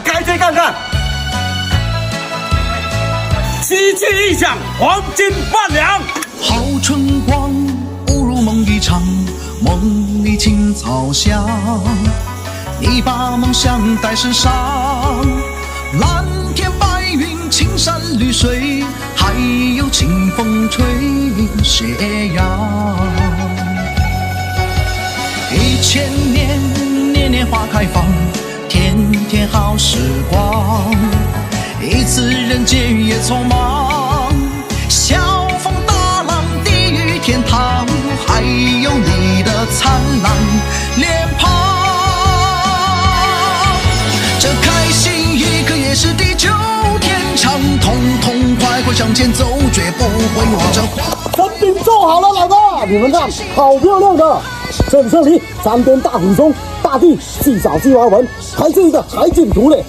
开追看看，喜气一响，黄金万两。好春光，误入梦一场，梦里青草香。你把梦想带身上，蓝天白云，青山绿水，还有清风吹斜阳。1000年，年年花开放，天天好时光。一次人间也匆忙，小风大浪，地狱天堂，还有你的灿烂脸庞。这开心一刻也是地久天长，痛痛快快向前走，绝不会忘这花。山饼做好了，老哥，你们看，好漂亮的！这里山边大虎松，大地细小鸡娃纹，还是一个海景图嘞。